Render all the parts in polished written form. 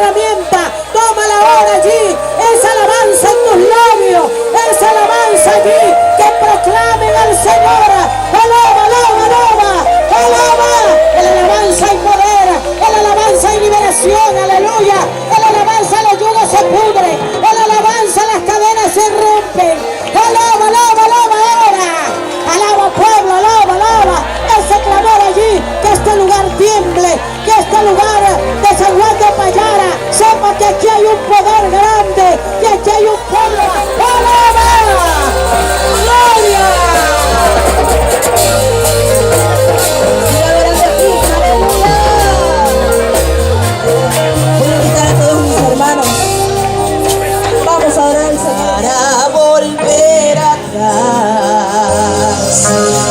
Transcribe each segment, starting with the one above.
herramienta. Tómala ahora allí. Esa alabanza en tus labios. Esa alabanza allí que proclamen al Señor. Alaba, alaba, alaba. Alaba. En la alabanza hay poder. En la alabanza hay liberación. Aleluya. En la alabanza los yugos se pudren. En la alabanza las cadenas se rompen. Alaba, alaba, alaba ahora. Alaba pueblo, alaba, alaba. Ese clamor allí, que este lugar tiemble, que este lugar de San Juan de Payara sepa que aquí hay un poder grande, que aquí hay un pueblo. ¡Alaba! ¡Gloria! ¡Aleluya! Voy a invitar a todos mis hermanos. Vamos a orar al Señor. Para volver atrás,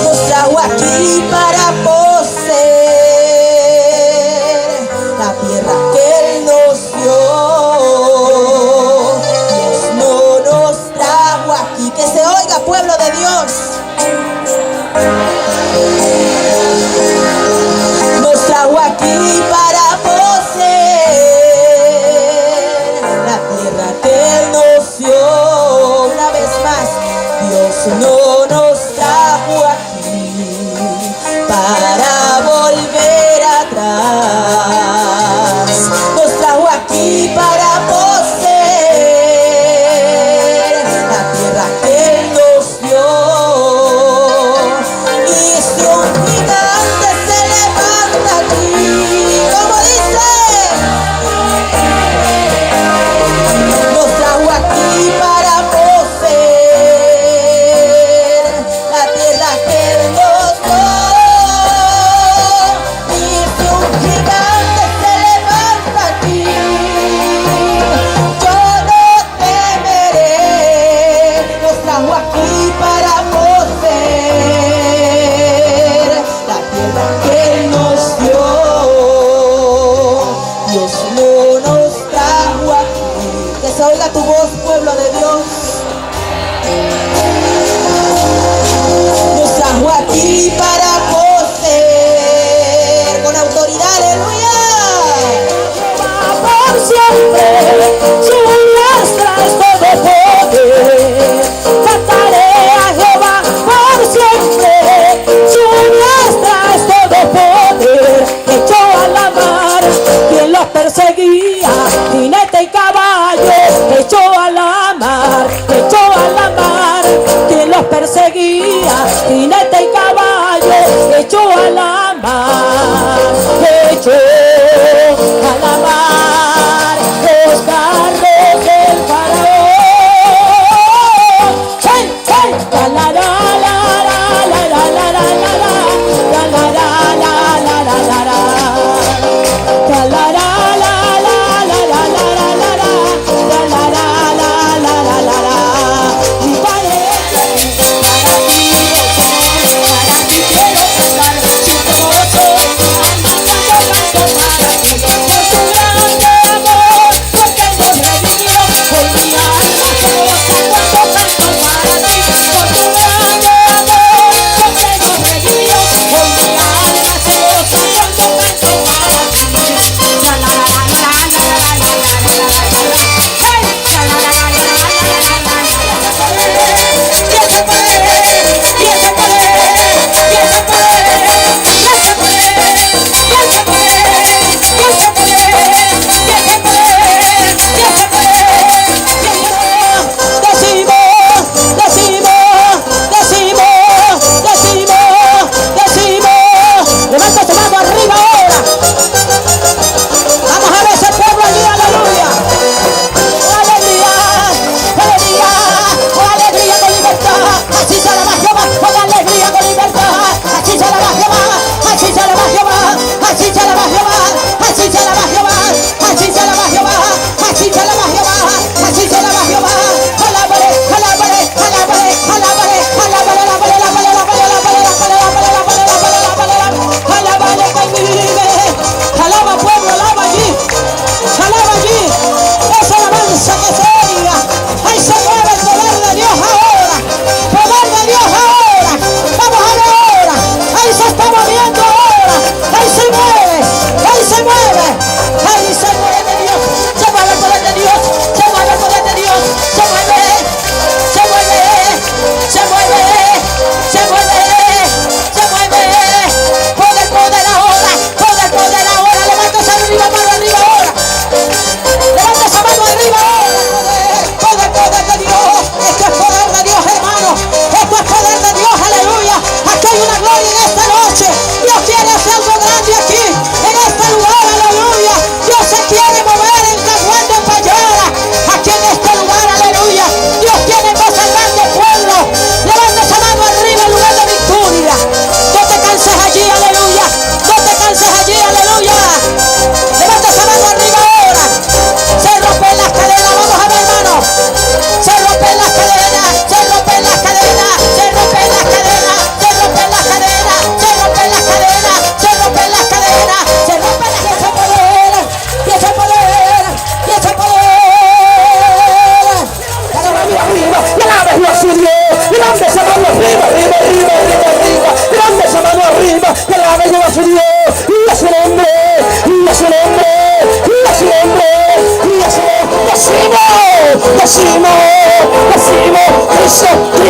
nos trajo aquí para poseer la tierra que Él nos dio. Dios nos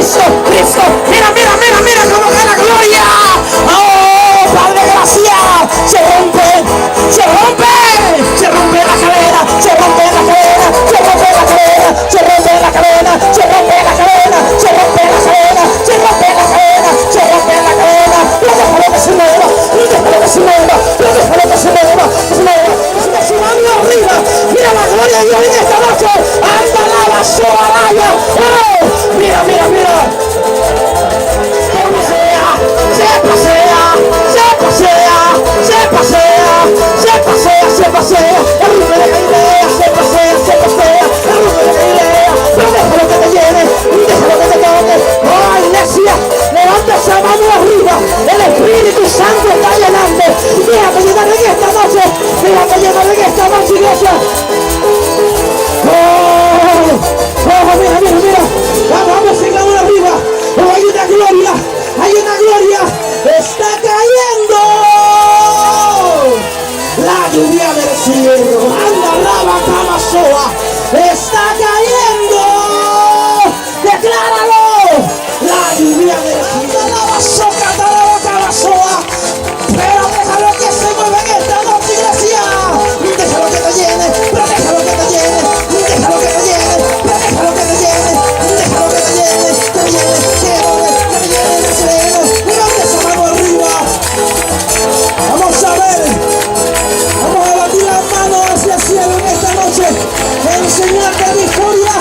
Cristo, Cristo. Mira, mira, mira, mira cómo va la gloria. Oh, Padre, gracias. Se rompe, se rompe, se rompe la cadena, se rompe la cadena, se rompe la cadena, se rompe la cadena, se rompe la cadena, se rompe la cadena, se rompe la cadena, se rompe la cadena. Lo déjalo que se mueva, lo déjalo que se mueva, lo déjalo que se mueva, que se mueva. Sigue su mano arriba. Mira la gloria de Dios en esta noche. Anda la basura, vaya. Oh, mira, mira, mira. Se pasea, se pasea, se pasea, se pasea, se pasea, se pasea. El rumbo de Galilea se pasea, se pasea. El rumbo de Galilea. No déjalo que te llene, déjalo que te toque. Oh, iglesia, levanta esa mano arriba. El Espíritu Santo está llenando. Déjame llenar en esta noche. Déjame llenar en esta noche, iglesia. Oh, mira, mira, mira. Vamos, sigamos arriba. Oh, hay una gloria. Hay una gloria. Está cayendo la lluvia del cielo. Anda, lava, cama, soa. Está cayendo. Decláralo. La lluvia del cielo. Lava, soca, lava, cama, soa. Pero déjalo que se mueva en esta noche, iglesia. Déjalo que te llene. Pero déjalo que te llene. Déjalo que te llene. Pero déjalo que te llene. Déjalo que te llene. Te llene. Que te llene de sereno. Levanta esa mano arriba. Vamos a ver. Vamos a batir las manos hacia el cielo en esta noche. En señal de victoria.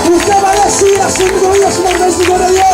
Usted va a decir así, gloria a su nombre, Señor de Dios.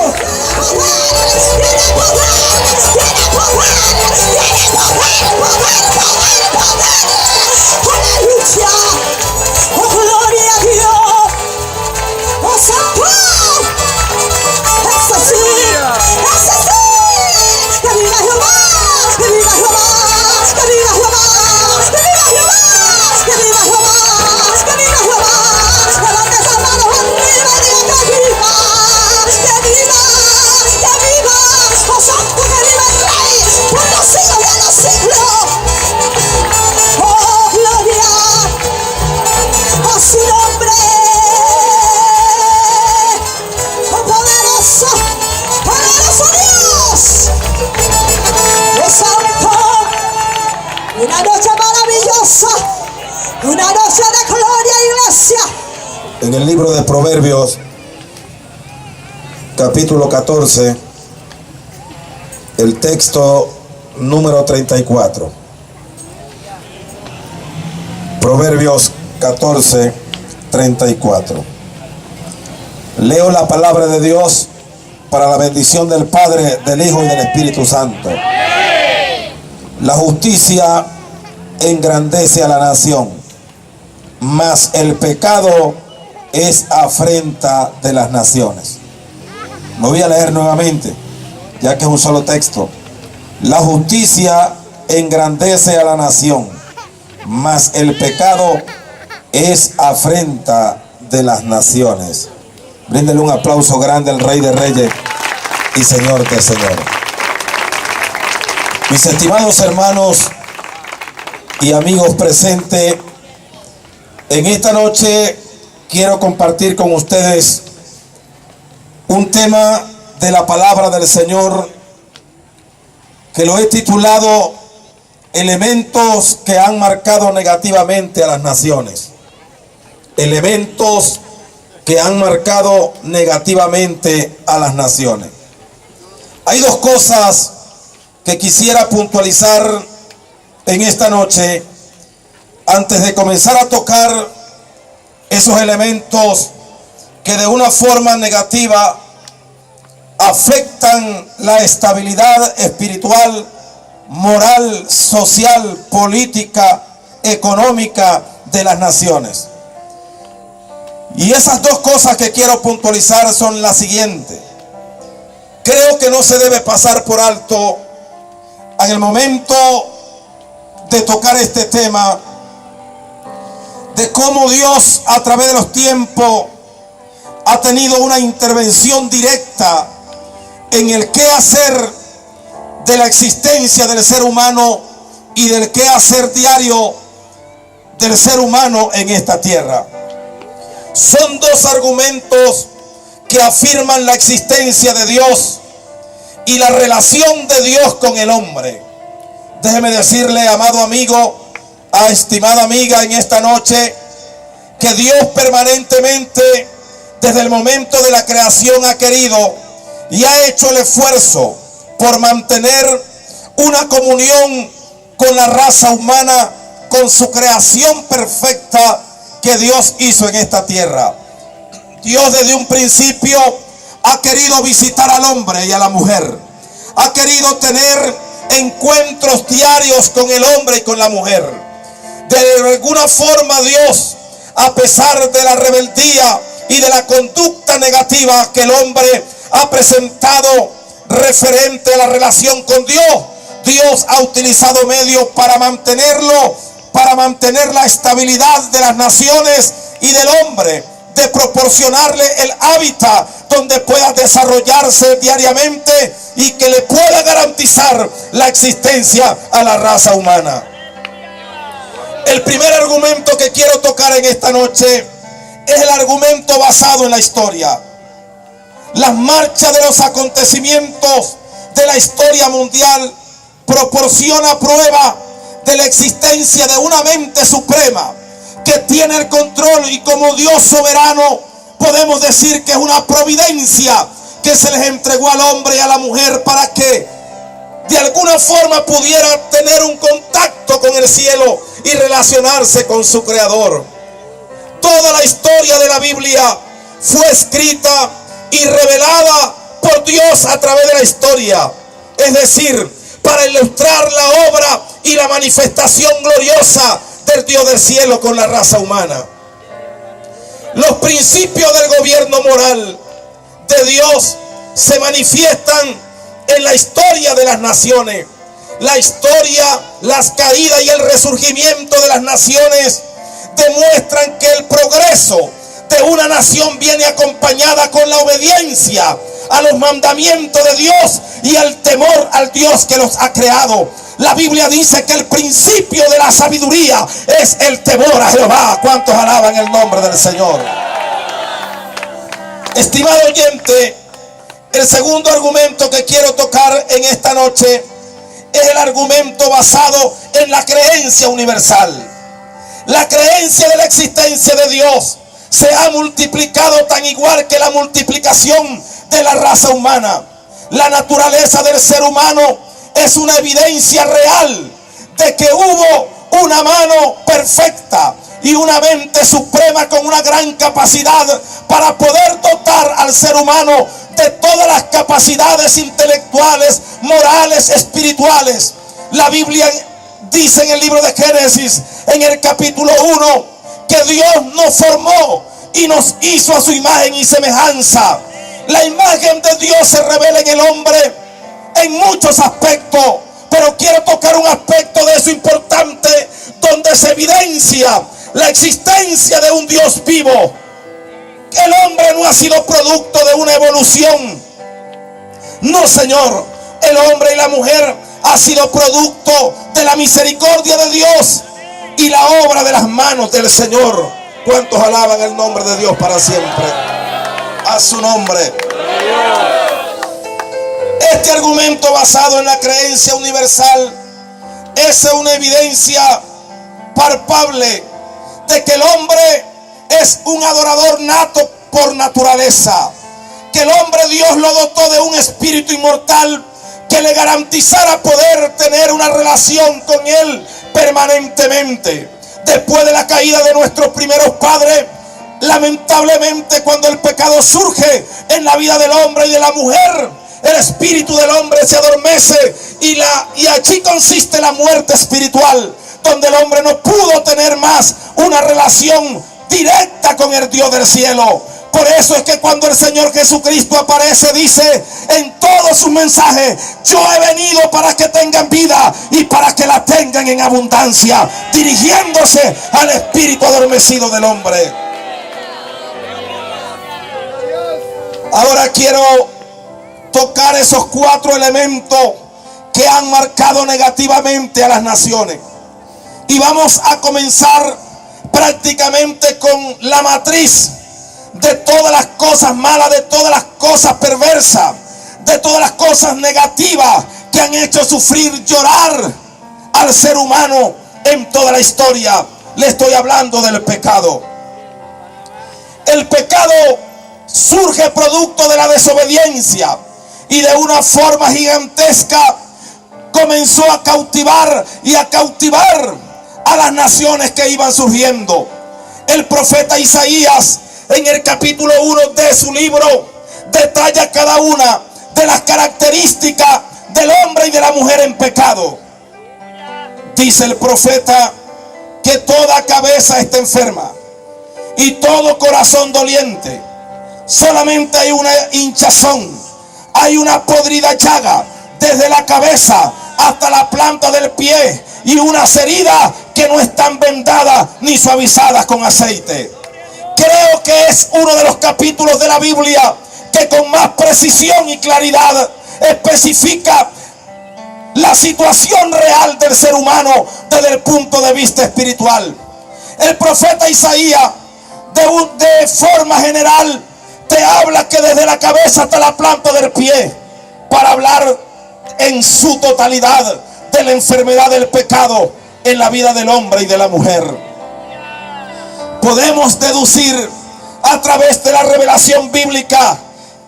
En el libro de Proverbios, capítulo 14, el texto número 34. Proverbios 14, 34. Leo la palabra de Dios para la bendición del Padre, del Hijo y del Espíritu Santo. La justicia engrandece a la nación, mas el pecado es afrenta de las naciones. Lo voy a leer nuevamente, ya que es un solo texto. La justicia engrandece a la nación, mas el pecado es afrenta de las naciones. Bríndele un aplauso grande al Rey de Reyes y Señor de Señores. Mis estimados hermanos y amigos presentes, en esta noche quiero compartir con ustedes un tema de la palabra del Señor que lo he titulado Elementos que han marcado negativamente a las naciones. Elementos que han marcado negativamente a las naciones. Hay dos cosas que quisiera puntualizar en esta noche antes de comenzar a tocar esos elementos que de una forma negativa afectan la estabilidad espiritual, moral, social, política, económica de las naciones. Y esas dos cosas que quiero puntualizar son las siguientes. Creo que no se debe pasar por alto en el momento de tocar este tema, de cómo Dios a través de los tiempos ha tenido una intervención directa en el quehacer de la existencia del ser humano y del quehacer diario del ser humano en esta tierra. Son dos argumentos que afirman la existencia de Dios y la relación de Dios con el hombre. Déjeme decirle, amado amigo, estimada amiga, en esta noche, que Dios permanentemente, desde el momento de la creación, ha querido y ha hecho el esfuerzo por mantener una comunión con la raza humana, con su creación perfecta que Dios hizo en esta tierra. Dios desde un principio ha querido visitar al hombre y a la mujer. Ha querido tener encuentros diarios con el hombre y con la mujer. De alguna forma Dios, a pesar de la rebeldía y de la conducta negativa que el hombre ha presentado referente a la relación con Dios, Dios ha utilizado medios para mantenerlo, para mantener la estabilidad de las naciones y del hombre, de proporcionarle el hábitat donde pueda desarrollarse diariamente y que le pueda garantizar la existencia a la raza humana. El primer argumento que quiero tocar en esta noche es el argumento basado en la historia. Las marchas de los acontecimientos de la historia mundial proporciona prueba de la existencia de una mente suprema que tiene el control, y como Dios soberano podemos decir que es una providencia que se les entregó al hombre y a la mujer para que de alguna forma pudiera tener un contacto con el cielo y relacionarse con su creador. Toda la historia de la Biblia fue escrita y revelada por Dios a través de la historia, es decir, para ilustrar la obra y la manifestación gloriosa del Dios del cielo con la raza humana. Los principios del gobierno moral de Dios se manifiestan en la historia de las naciones. La historia, las caídas y el resurgimiento de las naciones demuestran que el progreso de una nación viene acompañada con la obediencia a los mandamientos de Dios y el temor al Dios que los ha creado. La Biblia dice que el principio de la sabiduría es el temor a Jehová. ¿Cuántos alaban el nombre del Señor? Estimado oyente, el segundo argumento que quiero tocar en esta noche es el argumento basado en la creencia universal. La creencia de la existencia de Dios se ha multiplicado tan igual que la multiplicación de la raza humana. La naturaleza del ser humano es una evidencia real de que hubo una mano perfecta y una mente suprema con una gran capacidad para poder dotar al ser humano de todas las capacidades intelectuales, morales, espirituales. La Biblia dice en el libro de Génesis, en el capítulo 1, que Dios nos formó y nos hizo a su imagen y semejanza. La imagen de Dios se revela en el hombre en muchos aspectos, pero quiero tocar un aspecto de eso importante, donde se evidencia la existencia de un Dios vivo. El hombre no ha sido producto de una evolución. No, Señor. El hombre y la mujer ha sido producto de la misericordia de Dios y la obra de las manos del Señor. ¿Cuántos alaban el nombre de Dios para siempre? A su nombre. Este argumento basado en la creencia universal es una evidencia palpable de que el hombre es un adorador nato por naturaleza, que el hombre Dios lo dotó de un espíritu inmortal que le garantizara poder tener una relación con él permanentemente. Después de la caída de nuestros primeros padres, lamentablemente cuando el pecado surge en la vida del hombre y de la mujer, el espíritu del hombre se adormece y allí consiste la muerte espiritual, donde el hombre no pudo tener más una relación directa con el Dios del cielo. Por eso es que cuando el Señor Jesucristo aparece, dice en todos sus mensajes: yo he venido para que tengan vida y para que la tengan en abundancia, dirigiéndose al espíritu adormecido del hombre. Ahora quiero tocar esos 4 elementos que han marcado negativamente a las naciones. Y vamos a comenzar prácticamente con la matriz de todas las cosas malas, de todas las cosas perversas, de todas las cosas negativas que han hecho sufrir, llorar al ser humano en toda la historia. Le estoy hablando del pecado. El pecado surge producto de la desobediencia y de una forma gigantesca comenzó a cautivar a las naciones que iban surgiendo. El profeta Isaías, en el capítulo 1 de su libro, detalla cada una de las características del hombre y de la mujer en pecado. Dice el profeta que toda cabeza está enferma y todo corazón doliente. Solamente hay una hinchazón, hay una podrida llaga desde la cabeza hasta la planta del pie y unas heridas que no están vendadas ni suavizadas con aceite. Creo que es uno de los capítulos de la Biblia que con más precisión y claridad especifica la situación real del ser humano desde el punto de vista espiritual. El profeta Isaías de forma general te habla que desde la cabeza hasta la planta del pie, para hablar en su totalidad de la enfermedad del pecado en la vida del hombre y de la mujer. Podemos deducir a través de la revelación bíblica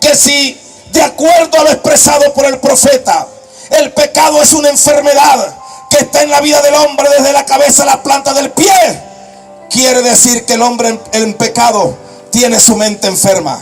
que si, de acuerdo a lo expresado por el profeta, el pecado es una enfermedad que está en la vida del hombre desde la cabeza a la planta del pie, quiere decir que el hombre en pecado tiene su mente enferma,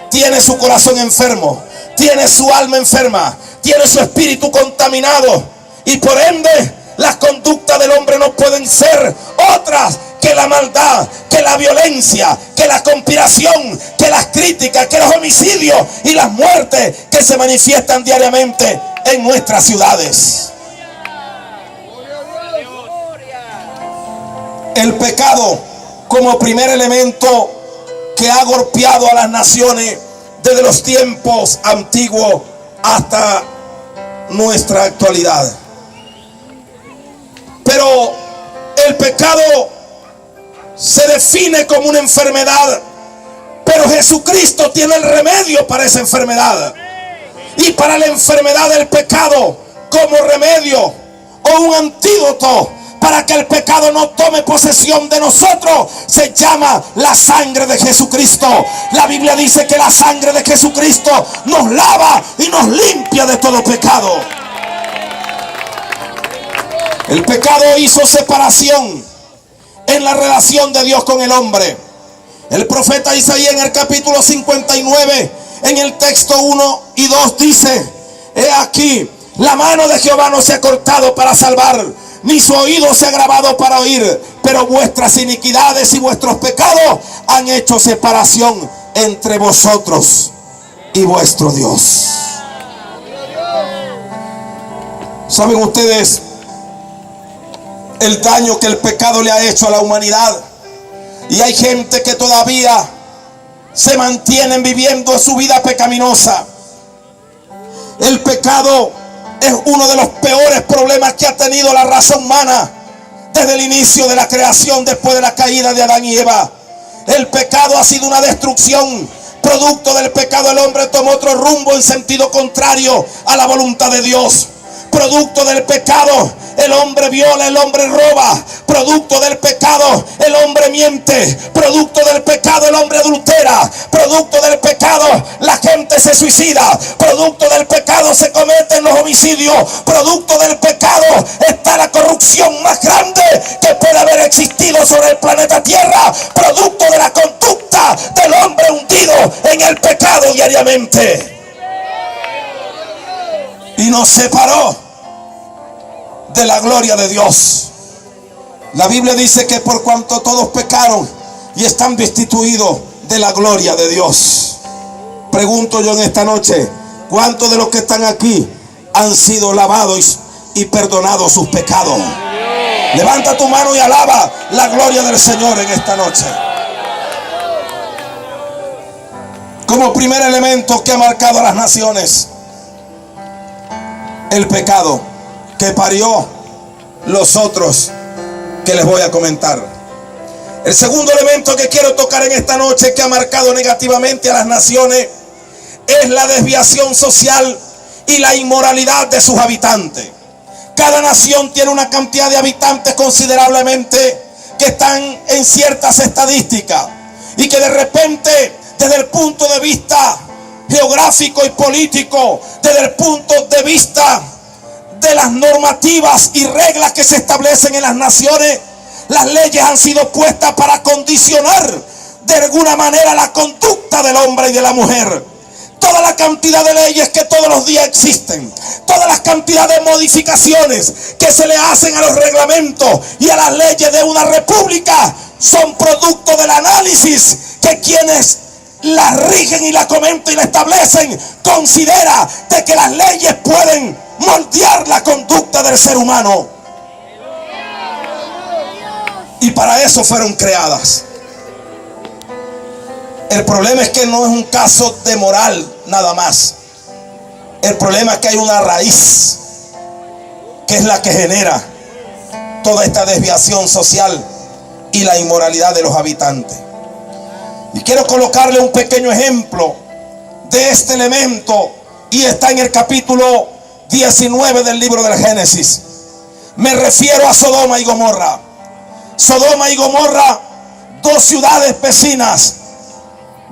tiene su corazón enfermo, tiene su alma enferma, tiene su espíritu contaminado, y por ende las conductas del hombre no pueden ser otras que la maldad, que la violencia, que la conspiración, que las críticas, que los homicidios y las muertes que se manifiestan diariamente en nuestras ciudades. El pecado como primer elemento que ha golpeado a las naciones desde los tiempos antiguos hasta nuestra actualidad. Pero el pecado se define como una enfermedad, pero Jesucristo tiene el remedio para esa enfermedad. Y para la enfermedad del pecado, como remedio o un antídoto para que el pecado no tome posesión de nosotros, se llama la sangre de Jesucristo. La Biblia dice que la sangre de Jesucristo nos lava y nos limpia de todo pecado. El pecado hizo separación en la relación de Dios con el hombre. El profeta Isaías en el capítulo 59, en el texto 1 y 2 dice: he aquí, la mano de Jehová no se ha cortado para salvar, ni su oído se ha agravado para oír, pero vuestras iniquidades y vuestros pecados han hecho separación entre vosotros y vuestro Dios. ¿Saben ustedes el daño que el pecado le ha hecho a la humanidad? Y hay gente que todavía se mantienen viviendo su vida pecaminosa. El pecado es uno de los peores problemas que ha tenido la raza humana desde el inicio de la creación, después de la caída de Adán y Eva. El pecado ha sido una destrucción. Producto del pecado, el hombre tomó otro rumbo en sentido contrario a la voluntad de Dios. Producto del pecado, el hombre viola, el hombre roba. Producto del pecado, el hombre miente. Producto del pecado, el hombre adultera. Producto del pecado, la gente se suicida. Producto del pecado, se cometen los homicidios. Producto del pecado está la corrupción más grande que puede haber existido sobre el planeta Tierra. Producto de la conducta del hombre hundido en el pecado diariamente. Y nos separó de la gloria de Dios. La Biblia dice que por cuanto todos pecaron y están destituidos de la gloria de Dios. Pregunto yo en esta noche, ¿cuántos de los que están aquí han sido lavados y perdonados sus pecados? Levanta tu mano y alaba la gloria del Señor en esta noche. Como primer elemento que ha marcado a las naciones, el pecado, que parió los otros que les voy a comentar. El segundo elemento que quiero tocar en esta noche, que ha marcado negativamente a las naciones, es la desviación social y la inmoralidad de sus habitantes. Cada nación tiene una cantidad de habitantes considerablemente que están en ciertas estadísticas, y que de repente, desde el punto de vista geográfico y político, desde el punto de vista de las normativas y reglas que se establecen en las naciones, las leyes han sido puestas para condicionar de alguna manera la conducta del hombre y de la mujer. Toda la cantidad de leyes que todos los días existen, todas las cantidades de modificaciones que se le hacen a los reglamentos y a las leyes de una república, son producto del análisis que quienes las rigen y la comentan y la establecen considera de que las leyes pueden moldear la conducta del ser humano. Y para eso fueron creadas. El problema es que no es un caso de moral nada más. El problema es que hay una raíz que es la que genera toda esta desviación social y la inmoralidad de los habitantes. Y quiero colocarle un pequeño ejemplo de este elemento, y está en el capítulo 19 del libro del Génesis. Me refiero a Sodoma y Gomorra. Sodoma y Gomorra, dos ciudades vecinas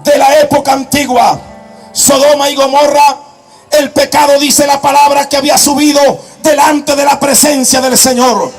de la época antigua. Sodoma y Gomorra, el pecado, dice la palabra, que había subido delante de la presencia del Señor.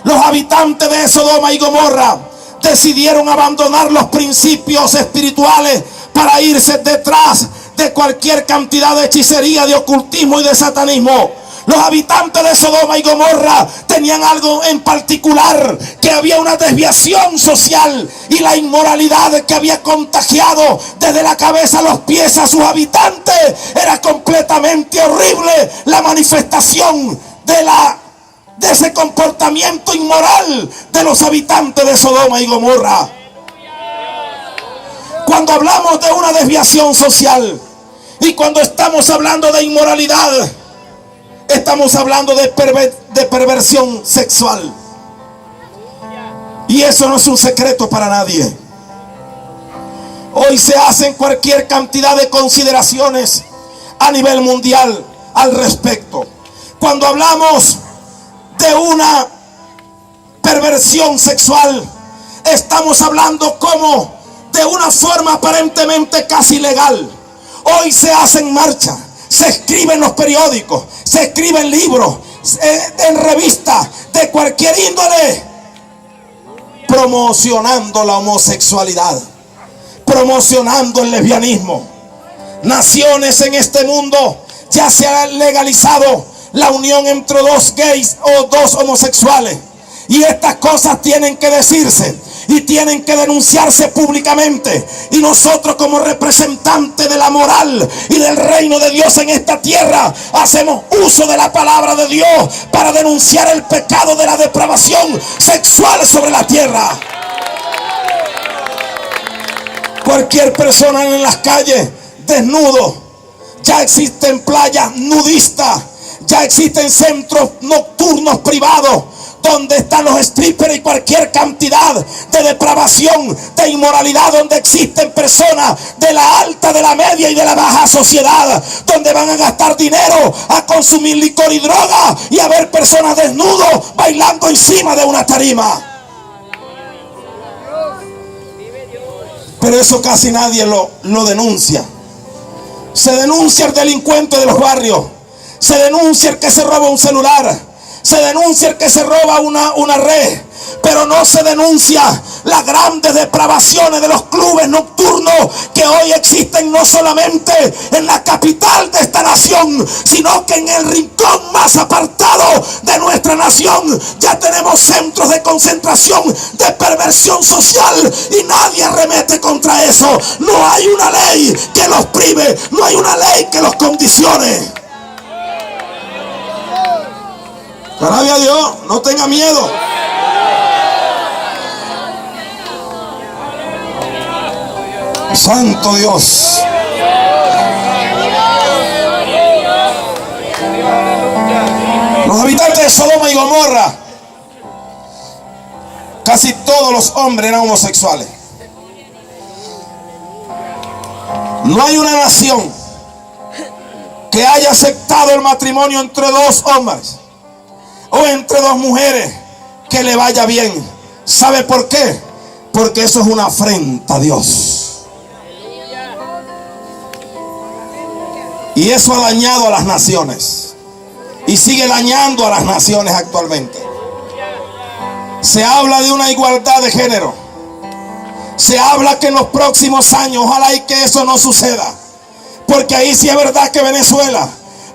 Los habitantes de Sodoma y Gomorra decidieron abandonar los principios espirituales para irse detrás de cualquier cantidad de hechicería, de ocultismo y de satanismo. Los habitantes de Sodoma y Gomorra tenían algo en particular, que había una desviación social y la inmoralidad que había contagiado desde la cabeza a los pies a sus habitantes. Era completamente horrible la manifestación de ese comportamiento inmoral de los habitantes de Sodoma y Gomorra. Cuando hablamos de una desviación social y cuando estamos hablando de inmoralidad, estamos hablando de perversión sexual. Y eso no es un secreto para nadie. Hoy se hacen cualquier cantidad de consideraciones a nivel mundial al respecto. Cuando hablamos de una perversión sexual, estamos hablando como de una forma aparentemente casi legal. Hoy se hacen marchas, se escribe en los periódicos, se escribe en libros, en revistas de cualquier índole, promocionando la homosexualidad, promocionando el lesbianismo. Naciones en este mundo ya se ha legalizado la unión entre dos gays o dos homosexuales, y estas cosas tienen que decirse y tienen que denunciarse públicamente. Y nosotros, como representantes de la moral y del reino de Dios en esta tierra, hacemos uso de la palabra de Dios para denunciar el pecado de la depravación sexual sobre la tierra. Cualquier persona en las calles desnudo, ya existen playas nudistas, ya existen centros nocturnos privados donde están los strippers y cualquier cantidad de depravación, de inmoralidad, donde existen personas de la alta, de la media y de la baja sociedad, donde van a gastar dinero a consumir licor y droga y a ver personas desnudos bailando encima de una tarima. Pero eso casi nadie lo denuncia. Se denuncia el delincuente de los barrios, se denuncia el que se roba un celular, se denuncia el que se roba una red, pero no se denuncia las grandes depravaciones de los clubes nocturnos que hoy existen no solamente en la capital de esta nación, sino que en el rincón más apartado de nuestra nación ya tenemos centros de concentración de perversión social, y nadie arremete contra eso. No hay una ley que los prive, no hay una ley que los condicione. Alabe a Dios, no tenga miedo. Santo Dios. Los habitantes de Sodoma y Gomorra casi todos los hombres eran homosexuales. No hay una nación que haya aceptado el matrimonio entre dos hombres o entre dos mujeres que le vaya bien. ¿Sabe por qué? Porque eso es una afrenta a Dios. Y eso ha dañado a las naciones y sigue dañando a las naciones actualmente. Se habla de una igualdad de género. Se habla que en los próximos años, ojalá y que eso no suceda, porque ahí sí es verdad que Venezuela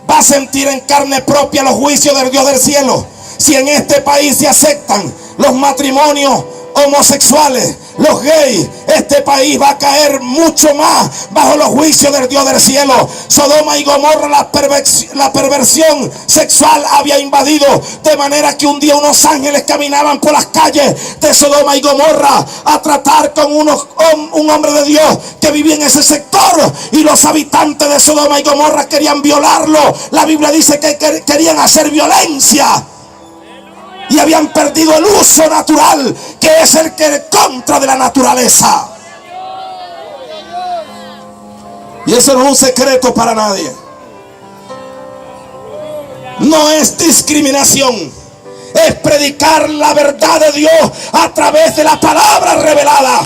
va a sentir en carne propia los juicios del Dios del cielo. Si en este país se aceptan los matrimonios homosexuales, los gays, este país va a caer mucho más bajo los juicios del Dios del cielo. Sodoma y Gomorra, la perversión sexual había invadido, de manera que un día unos ángeles caminaban por las calles de Sodoma y Gomorra a tratar con un hombre de Dios que vivía en ese sector, y los habitantes de Sodoma y Gomorra querían violarlo. La Biblia dice que querían hacer violencia y habían perdido el uso natural, que es el que es contra de la naturaleza. Y eso no es un secreto para nadie. No es discriminación, es predicar la verdad de Dios a través de la palabra revelada.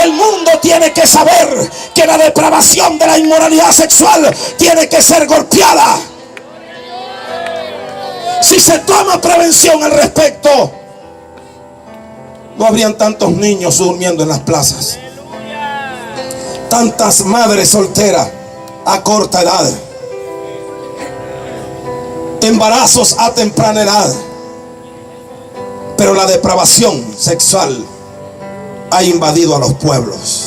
El mundo tiene que saber que la depravación de la inmoralidad sexual tiene que ser golpeada. Si se toma prevención al respecto, no habrían tantos niños durmiendo en las plazas, tantas madres solteras a corta edad, embarazos a temprana edad. Pero la depravación sexual ha invadido a los pueblos.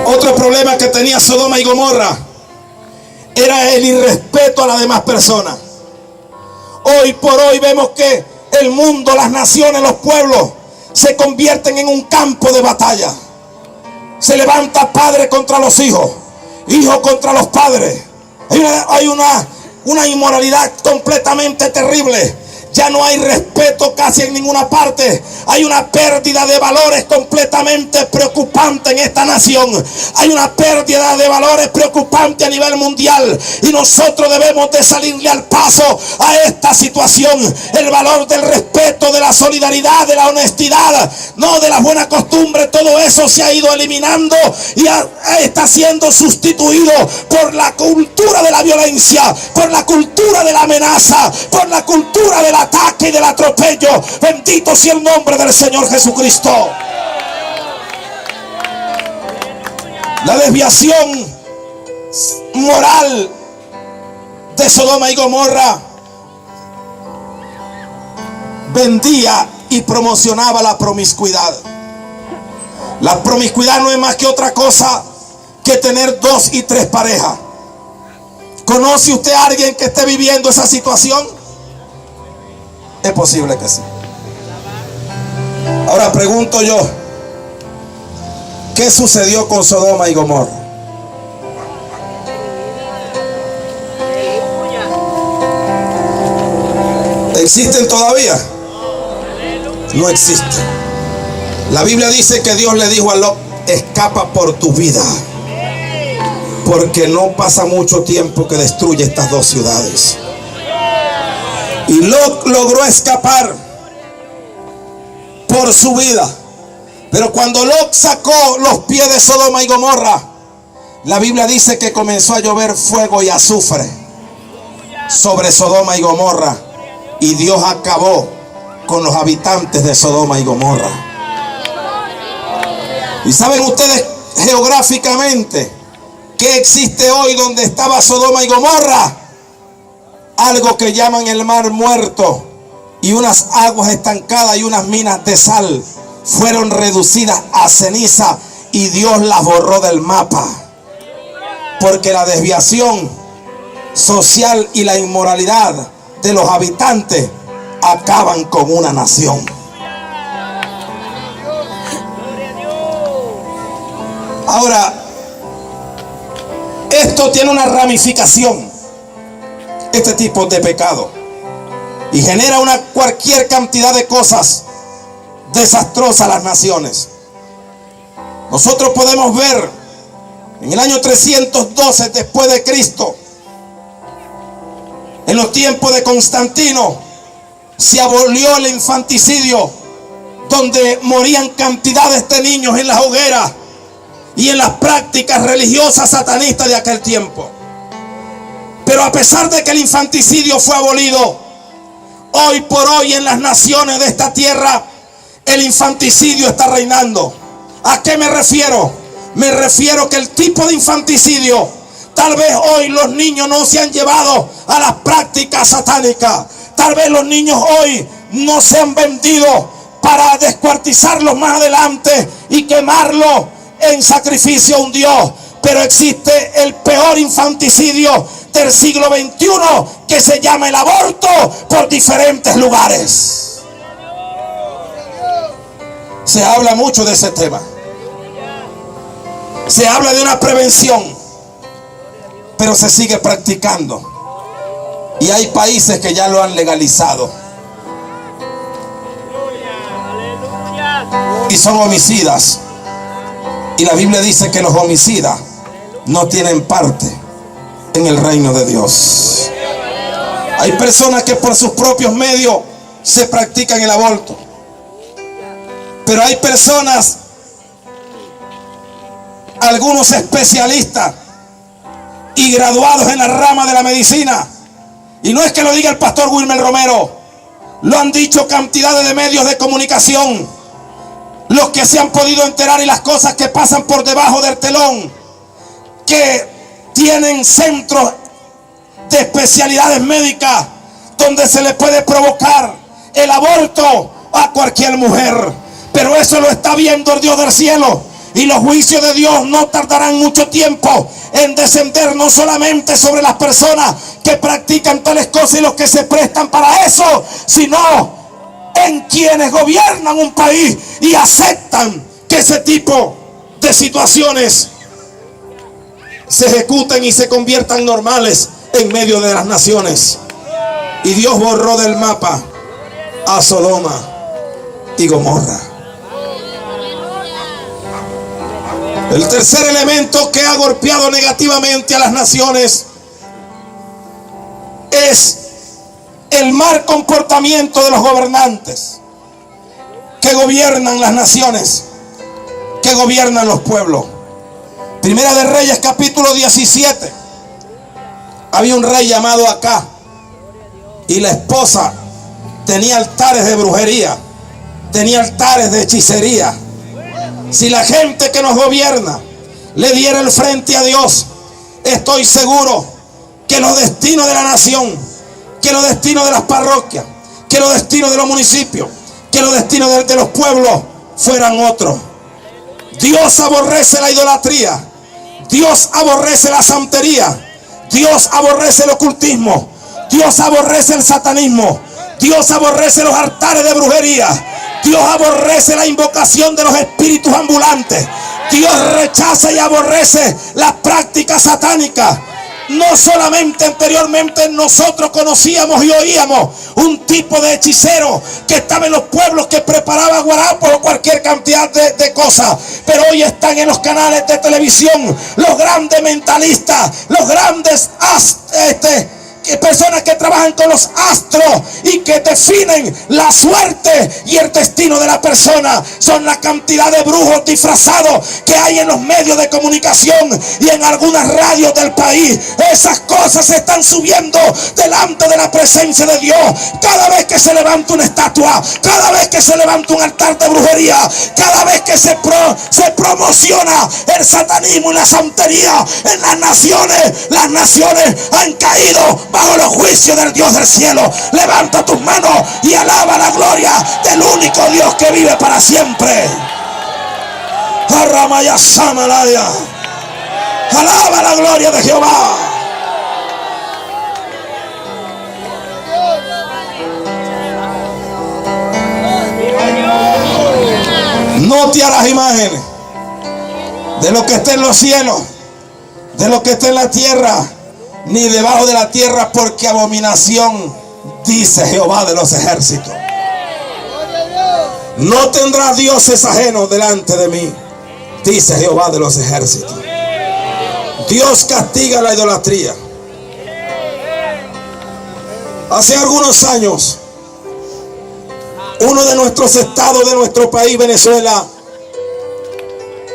Otro problema que tenía Sodoma y Gomorra era el irrespeto a las demás personas. Hoy por hoy vemos que el mundo, las naciones, los pueblos se convierten en un campo de batalla. Se levanta padre contra los hijos, hijos contra los padres. Hay una inmoralidad completamente terrible. Ya no hay respeto casi en ninguna parte. Hay una pérdida de valores completamente preocupante en esta nación. Hay una pérdida de valores preocupante a nivel mundial. Y nosotros debemos de salirle al paso a esta situación. El valor del respeto, de la solidaridad, de la honestidad, no de la buena costumbre. Todo eso se ha ido eliminando y está siendo sustituido por la cultura de la violencia, por la cultura de la amenaza, por la cultura de la ataque y del atropello. Bendito sea el nombre del Señor Jesucristo. La desviación moral de Sodoma y Gomorra vendía y promocionaba la promiscuidad. La promiscuidad no es más que otra cosa que tener 2 y 3 parejas. ¿Conoce usted a alguien que esté viviendo esa situación? Es posible que sí. Ahora pregunto yo, ¿qué sucedió con Sodoma y Gomorra? ¿Existen todavía? No existen. La Biblia dice que Dios le dijo a Lot: escapa por tu vida, porque no pasa mucho tiempo que destruye estas 2 ciudades. Y Lot logró escapar por su vida. Pero cuando Lot sacó los pies de Sodoma y Gomorra, la Biblia dice que comenzó a llover fuego y azufre sobre Sodoma y Gomorra. Y Dios acabó con los habitantes de Sodoma y Gomorra. ¿Y saben ustedes geográficamente qué existe hoy donde estaba Sodoma y Gomorra? Algo que llaman el Mar Muerto, y unas aguas estancadas y unas minas de sal fueron reducidas a ceniza, y Dios las borró del mapa, porque la desviación social y la inmoralidad de los habitantes acaban con una nación. Ahora, esto tiene una ramificación. Este tipo de pecado y genera cualquier cantidad de cosas desastrosas a las naciones. Nosotros podemos ver en el año 312 después de Cristo, en los tiempos de Constantino, se abolió el infanticidio, donde morían cantidades de niños en las hogueras y en las prácticas religiosas satanistas de aquel tiempo. Pero a pesar de que el infanticidio fue abolido, hoy por hoy en las naciones de esta tierra el infanticidio está reinando. ¿A qué me refiero? Me refiero que el tipo de infanticidio, tal vez hoy los niños no se han llevado a las prácticas satánicas. Tal vez los niños hoy no se han vendido para descuartizarlos más adelante y quemarlos en sacrificio a un Dios. Pero existe el peor infanticidio del siglo XXI, que se llama el aborto, por diferentes lugares. Se habla mucho de ese tema. Se habla de una prevención, pero se sigue practicando. Y hay países que ya lo han legalizado. Y son homicidas. Y la Biblia dice que los homicidas no tienen parte en el reino de Dios. Hay personas que por sus propios medios se practican el aborto. Pero hay personas, algunos especialistas y graduados en la rama de la medicina, y no es que lo diga el pastor Wilmer Romero, lo han dicho cantidades de medios de comunicación, los que se han podido enterar y las cosas que pasan por debajo del telón, que tienen centros de especialidades médicas donde se le puede provocar el aborto a cualquier mujer. Pero eso lo está viendo el Dios del cielo, y los juicios de Dios no tardarán mucho tiempo en descender, no solamente sobre las personas que practican tales cosas y los que se prestan para eso, sino en quienes gobiernan un país y aceptan que ese tipo de situaciones se ejecuten y se conviertan normales en medio de las naciones. Y Dios borró del mapa a Sodoma y Gomorra. El tercer elemento que ha golpeado negativamente a las naciones es el mal comportamiento de los gobernantes que gobiernan las naciones, que gobiernan los pueblos. Primera de Reyes, capítulo 17. Había un rey llamado Acá, y la esposa tenía altares de brujería, tenía altares de hechicería. Si la gente que nos gobierna le diera el frente a Dios, estoy seguro que los destinos de la nación, que los destinos de las parroquias, que los destinos de los municipios, que los destinos de los pueblos fueran otros. Dios aborrece la idolatría, Dios aborrece la santería, Dios aborrece el ocultismo, Dios aborrece el satanismo, Dios aborrece los altares de brujería, Dios aborrece la invocación de los espíritus ambulantes, Dios rechaza y aborrece las prácticas satánicas. No solamente anteriormente nosotros conocíamos y oíamos un tipo de hechicero que estaba en los pueblos, que preparaba guarapos o cualquier cantidad de cosas, pero hoy están en los canales de televisión los grandes mentalistas, los grandes personas que trabajan con los astros y que definen la suerte y el destino de la persona. Son la cantidad de brujos disfrazados que hay en los medios de comunicación y en algunas radios del país. Esas cosas se están subiendo delante de la presencia de Dios. Cada vez que se levanta una estatua, cada vez que se levanta un altar de brujería, cada vez que se promociona el satanismo y la santería en las naciones han caído bajo los juicios del Dios del cielo. Levanta tus manos y alaba la gloria del único Dios que vive para siempre. Alaba la gloria de Jehová. No te harás imágenes de lo que está en los cielos, de lo que está en la tierra, ni debajo de la tierra, porque abominación dice Jehová de los ejércitos. No tendrá dioses ajenos delante de mí, dice Jehová de los ejércitos. Dios castiga la idolatría. Hace algunos años, uno de nuestros estados de nuestro país, Venezuela,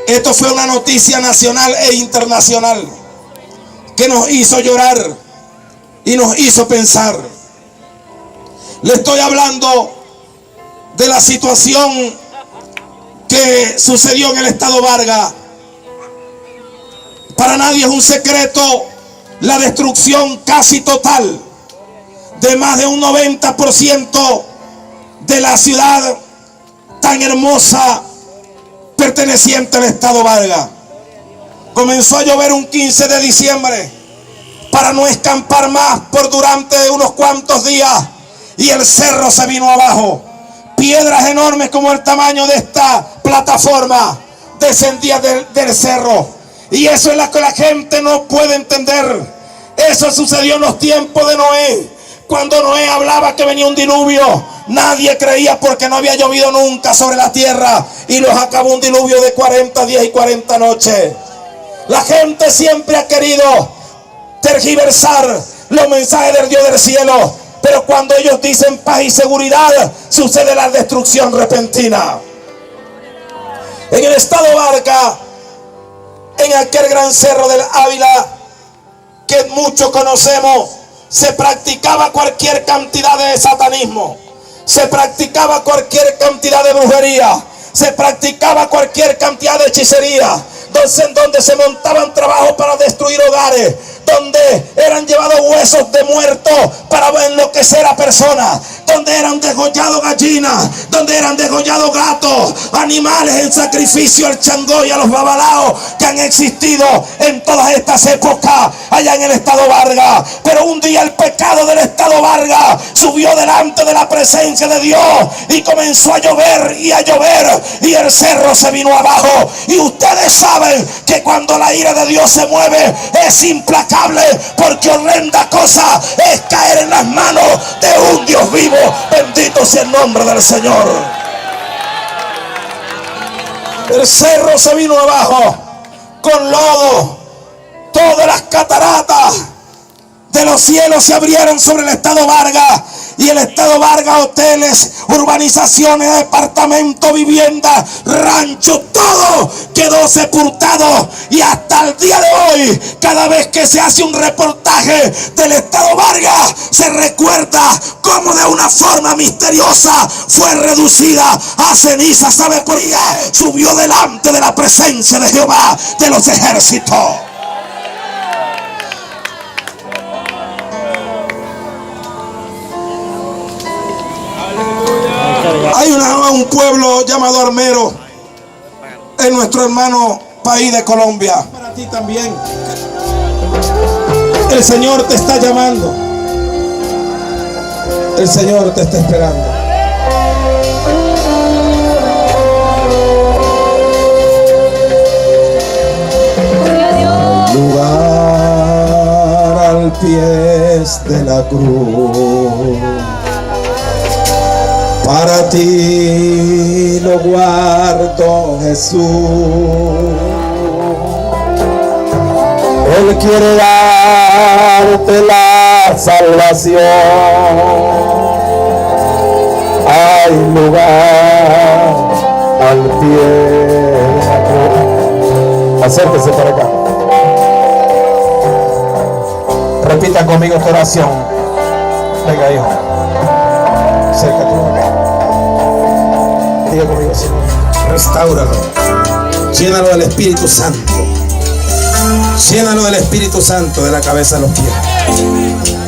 esto fue una noticia nacional e internacional que nos hizo llorar y nos hizo pensar. Le estoy hablando de la situación que sucedió en el estado Vargas. Para nadie es un secreto la destrucción casi total de más de un 90% de la ciudad tan hermosa perteneciente al estado Vargas. Comenzó a llover un 15 de diciembre para no escampar más por durante unos cuantos días, y el cerro se vino abajo. Piedras enormes como el tamaño de esta plataforma descendían del cerro, y eso es lo que la gente no puede entender. Eso sucedió en los tiempos de Noé. Cuando Noé hablaba que venía un diluvio, nadie creía porque no había llovido nunca sobre la tierra, y los acabó un diluvio de 40 días y 40 noches. La gente siempre ha querido tergiversar los mensajes del Dios del cielo, pero cuando ellos dicen paz y seguridad, sucede la destrucción repentina. En el estado Vargas, en aquel gran cerro del Ávila que muchos conocemos, se practicaba cualquier cantidad de satanismo, se practicaba cualquier cantidad de brujería, se practicaba cualquier cantidad de hechicería, donde se montaban trabajos para destruir hogares, donde eran llevados huesos de muertos para enloquecer a personas, donde eran degollados gallinas, donde eran degollados gatos, animales en sacrificio al Changó y a los babalaos que han existido en todas estas épocas allá en el estado Vargas. Pero un día el pecado del estado Vargas subió delante de la presencia de Dios y comenzó a llover y el cerro se vino abajo. Y ustedes saben que cuando la ira de Dios se mueve es implacable, porque horrenda cosa es caer en las manos de un Dios vivo. Bendito sea el nombre del Señor. El cerro se vino abajo con lodo. Todas las cataratas de los cielos se abrieron sobre el estado Vargas, y el estado Vargas, hoteles, urbanizaciones, departamentos, viviendas, ranchos, todo quedó sepultado. Y hasta el día de hoy, cada vez que se hace un reportaje del estado Vargas, se recuerda cómo de una forma misteriosa fue reducida a ceniza. ¿Sabe por qué? Subió delante de la presencia de Jehová de los ejércitos. Hay un pueblo llamado Armero en nuestro hermano país de Colombia. Para ti también. El Señor te está llamando. El Señor te está esperando. Lugar al pie de la cruz, para ti lo guardo, Jesús. Él quiere darte la salvación. Hay lugar al pie de la cruz. Acérquese para acá. Repita conmigo esta oración. Venga, hijo. Acércate acá. Diga conmigo, Señor. Restáuralo. Llénalo del Espíritu Santo. Llénalo del Espíritu Santo de la cabeza a los pies.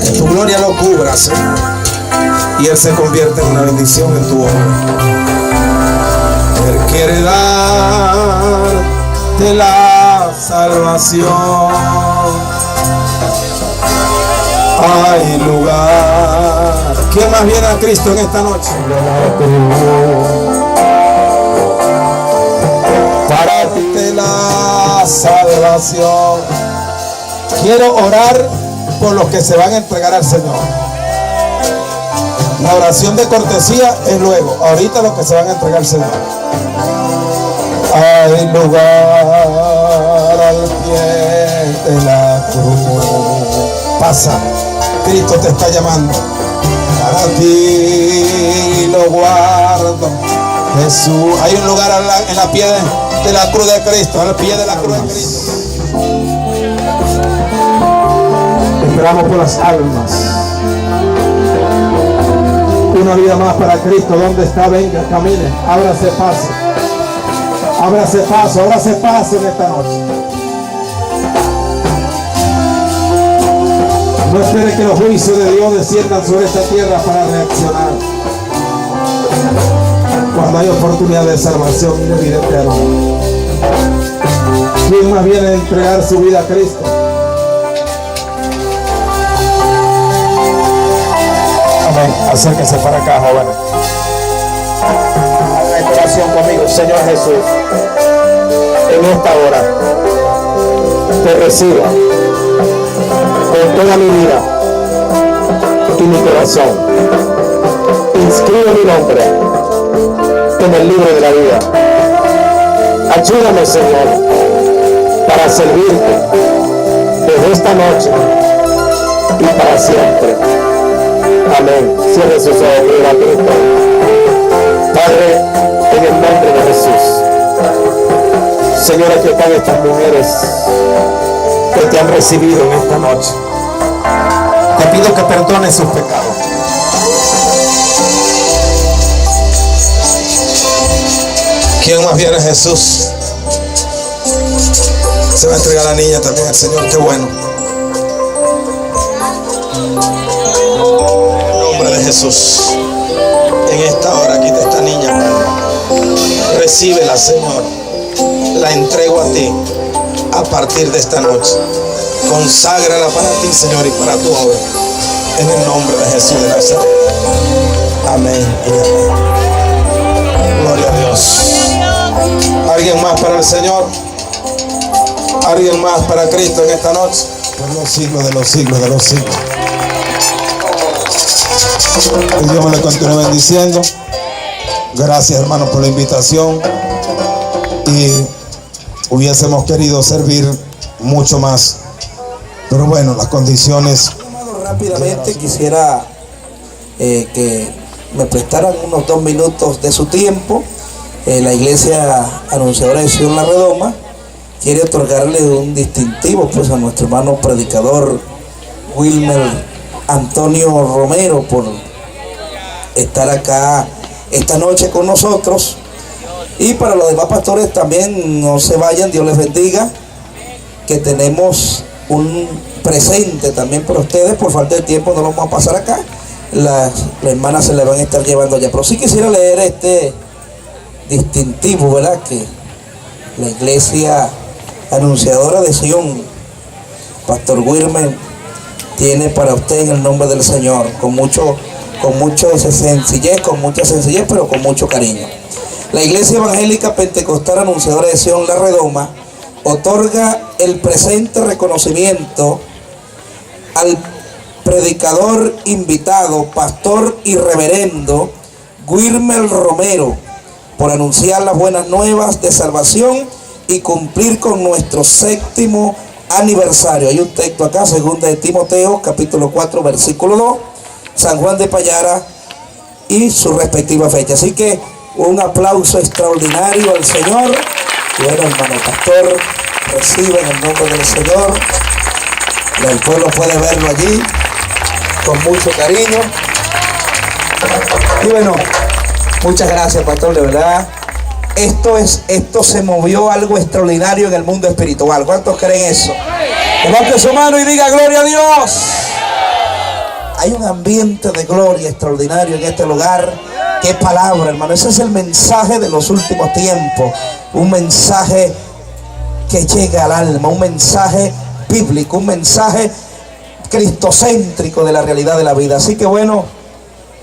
Que tu gloria lo cubra, Señor. Y Él se convierte en una bendición en tu obra. Él quiere darte la salvación. Hay lugar. ¿Quién más viene a Cristo en esta noche? Para darte la salvación. Quiero orar por los que se van a entregar al Señor. oración de cortesía es luego. Ahorita lo que se van a entregar al Señor. Hay lugar al pie de la cruz. Pasa, Cristo te está llamando. Para ti lo guardo, Jesús. Hay un lugar en la pie de la cruz de Cristo, al pie de la cruz de Cristo. Esperamos por las almas. Una vida más para Cristo. ¿Dónde está? Venga, camine, ábrase paso. Ábrase paso, ábrase paso en esta noche. No espere que los juicios de Dios desciendan sobre esta tierra para reaccionar. Cuando hay oportunidad de salvación y de vida eterna. ¿Quién más viene a entregar su vida a Cristo? Amén. Acérquense para acá, jóvenes. Hagan oración conmigo. Señor Jesús, en esta hora te recibo con toda mi vida y mi corazón. Inscribe mi nombre en el libro de la vida. Ayúdame, Señor, para servirte desde esta noche y para siempre. Amén. Cierre sus ojos y ora a Cristo. Padre, en el nombre de Jesús. Señor, aquí están estas mujeres que te han recibido en esta noche. Te pido que perdones sus pecados. ¿Quién más viene? Jesús. Se va a entregar a la niña también al Señor. Qué bueno. En el nombre de Jesús. En esta hora aquí está esta niña, Padre. Recíbela, Señor. La entrego a ti a partir de esta noche. Conságrala para ti, Señor, y para tu obra. En el nombre de Jesús de Nazaret. Amén y amén. Gloria a Dios. ¿Alguien más para el Señor? ¿Alguien más para Cristo en esta noche? Por los siglos de los siglos de los siglos. Que Dios me le continúe bendiciendo. Gracias, hermano, por la invitación. Y hubiésemos querido servir mucho más, pero bueno, las condiciones. Rápidamente quisiera que me prestaran unos 2 minutos de su tiempo. La iglesia anunciadora de Sion La Redoma quiere otorgarle un distintivo pues a nuestro hermano predicador Wilmer Antonio Romero por estar acá esta noche con nosotros. Y para los demás pastores también, no se vayan, Dios les bendiga, que tenemos un presente también para ustedes. Por falta de tiempo no lo vamos a pasar acá, las hermanas se le van a estar llevando allá, pero sí quisiera leer este distintivo, ¿verdad?, que la iglesia anunciadora de Sion, Pastor Wilmer, tiene para usted en el nombre del Señor, con mucha sencillez, pero con mucho cariño. La Iglesia Evangélica Pentecostal Anunciadora de Sion La Redoma otorga el presente reconocimiento al predicador invitado, pastor y reverendo Wilmer Romero, por anunciar las buenas nuevas de salvación y cumplir con nuestro 7º aniversario. Hay un texto acá, 2 de Timoteo, capítulo 4, versículo 2, San Juan de Payara y su respectiva fecha. Así que un aplauso extraordinario al Señor. Y bueno, hermano pastor, recibe en el nombre del Señor. El pueblo puede verlo allí con mucho cariño. Y bueno, muchas gracias, pastor, de verdad. Esto se movió algo extraordinario en el mundo espiritual. ¿Cuántos creen eso? Levante su mano y diga gloria a Dios. Hay un ambiente de gloria extraordinario en este lugar. Qué palabra, hermano. Ese es el mensaje de los últimos tiempos. Un mensaje que llega al alma, un mensaje bíblico, un mensaje cristocéntrico de la realidad de la vida. Así que bueno,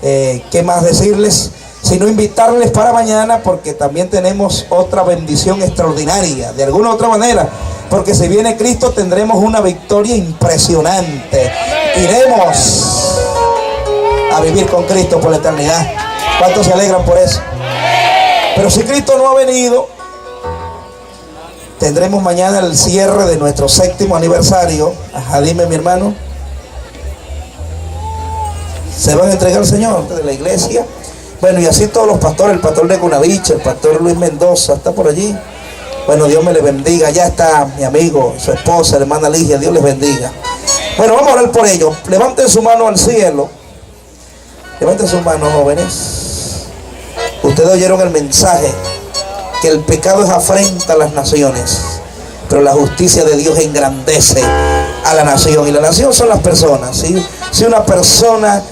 ¿qué más decirles? Sino invitarles para mañana, porque también tenemos otra bendición extraordinaria, de alguna otra manera, porque si viene Cristo tendremos una victoria impresionante. Iremos a vivir con Cristo por la eternidad. ¿Cuántos se alegran por eso? Pero si Cristo no ha venido, tendremos mañana el cierre de nuestro 7º aniversario. Ajá, dime, mi hermano. Se van a entregar al Señor de la iglesia. Bueno, y así todos los pastores, el pastor de Cunaviche, el pastor Luis Mendoza, está por allí. Bueno, Dios me les bendiga. Ya está mi amigo, su esposa, la hermana Ligia, Dios les bendiga. Bueno, vamos a orar por ellos. Levanten su mano al cielo. Levanten sus manos, jóvenes. Ustedes oyeron el mensaje, que el pecado es afrenta a las naciones, pero la justicia de Dios engrandece a la nación. Y la nación son las personas. Si una persona